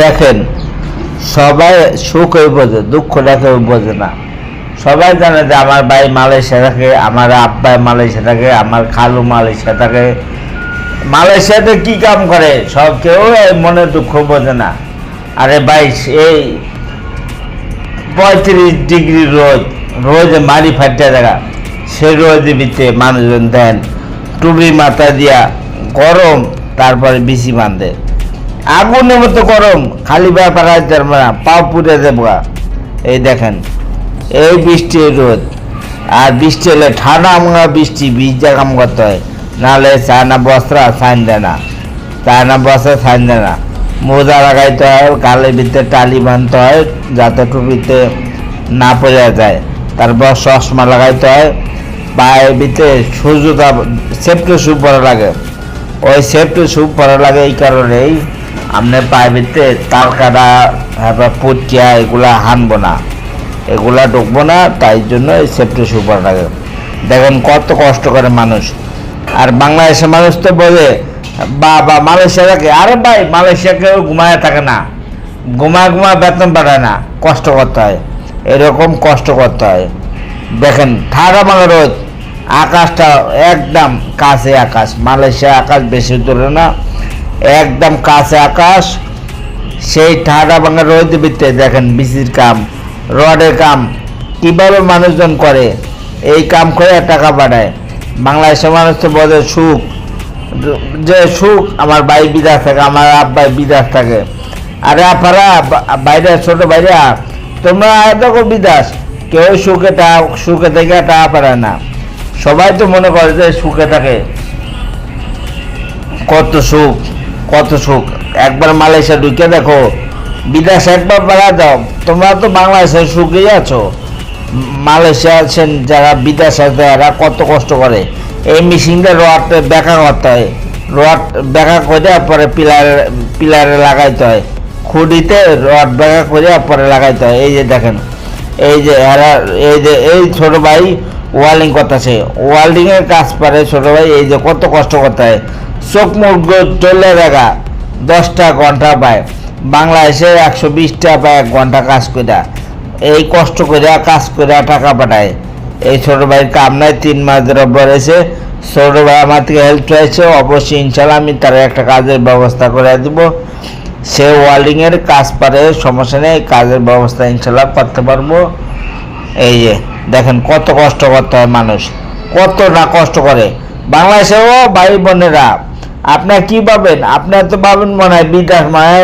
দেখেন, সবাই সুখ হয়ে বোঝে, দুঃখটা কেউ বোঝে না। সবাই জানে যে আমার ভাই মালয়েশিয়া থাকে, আমার আব্বা মালয়েশিয়া থাকে, আমার খালু মালয়েশিয়া থাকে। মালয়েশিয়াতে কি কাম করে সব কেউ মনে দুঃখ বোঝে না। আরে ভাই, এই 35 ডিগ্রি রোদ, রোদে মারি ফাটিয়া দেখা, সে রোদে ভিতরে মানুষজন দেন টুপি মাথা দিয়া, গরম, তারপরে বিচি বাঁধে, আগুনের মতো গরম, খালি ব্যাপার পাও পুড়ে দেবো। এই দেখেন, এই বৃষ্টি রোদ, আর বৃষ্টি হলে ঠান্ডা আমা বৃষ্টি ভিজা কাম করতে হয়, নাহলে চায়না বস্ত্র সাইন দেয় না, চায়না বস্ত্র সাইন দেয় না। মোজা লাগাইতে হয়, গালের ভিতরে টালি বাঁধতে হয় যাতে টুপিতে না পড়ে যায়, তারপর চশমা লাগাইতে হয়, পায়ের ভিতরে সূর্যটা সেফটি শু পরা লাগে। ওই সেফটি শু পরা লাগে এই কারণেই আপনার পায়ের ভিতরে তার কাটা, তারপর পুটিয়া এগুলা হানবো না, এগুলা ঢুকবো না, তাই জন্য এই সেফটি শু পরা লাগে। দেখেন কত কষ্ট করে মানুষ। আর বাংলাদেশের মানুষ তো বলে বা মালয়েশিয়া থাকে, আরে ভাই মালয়েশিয়া কেউ ঘুমায় থাকে না, ঘুমা বেতন পাঠায় না, কষ্ট করতে হয়, এরকম কষ্ট করতে হয়। দেখেন ঠাড়া ভাঙা রোদ, আকাশটা একদম কাছে আকাশ, মালয়েশিয়া আকাশ বেশি দূরে না, একদম কাছে আকাশ। সেই ঠাড়া ভাঙা রোদ ভিতরে দেখেন বিচির কাম, রডের কাম কিভাবে মানুষজন করে, এই কাম করে টাকা পাঠায়। বাংলাদেশের মানুষ তো বলে সুখ, যে সুখ আমার ভাই বিদেশ থাকে, আমার আব্বাই বিদেশ থাকে। আরে আপনারা বাইরে ছোট বাইরে, তোমরা দেখো বিদেশ, কেউ সুখে থেকে টাকা পাঠায় না। সবাই তো মনে করে যে সুখে থাকে, কত সুখ, কত সুখ। একবার মালয়েশিয়া ঢুকে দেখো, বিদেশ একবার বেড়া দাও, তোমরা তো বাংলাদেশের সুখেই আছো। মালয়েশিয়া আছেন যারা বিদেশ আছে, এরা কত কষ্ট করে, এই মেশিনটা রড ব্যাকা করতে হয়, রড ব্যাকা করে পরে পিলারে লাগাইতে হয়, খুঁড়িতে রড ব্যাকা করে পরে লাগাইতে হয়। এই যে দেখেন, এই যে এরা, এই ছোট ভাই ওয়ার্ল্ডিং করতেছে, ওয়ার্ল্ডিংয়ের কাজ পারে ছোট ভাই, এই যে কত কষ্ট করতে হয়, চোখ মুখ চলে দেখা 10টা ঘন্টা পায়, বাংলাদেশে 120 টাকা পায় 1 ঘন্টা কাজ করে। এই কষ্ট করে কাজ করে টাকা পাঠায়। এই ছোট ভাইয়ের কাম নাই, 3 মাস ধরে বলেছে, ছোট ভাই আমার থেকে হেল্প চাইছে, অবশ্যই ইনশাল্লাহ আমি তার একটা কাজের ব্যবস্থা করে দিব। সে ওয়ার্ল্ডিংয়ের কাজ পারে, সমস্যা নেই, কাজের ব্যবস্থা ইনশাল্লাহ করতে পারবো। এই যে দেখেন কত কষ্ট করতে হয় মানুষ, কত না কষ্ট করে বাংলাদেশেও ভাই বোনেরা। আপনার কি পাবেন? আপনার তো পাবেন মনে হয় বিদেশ, মানে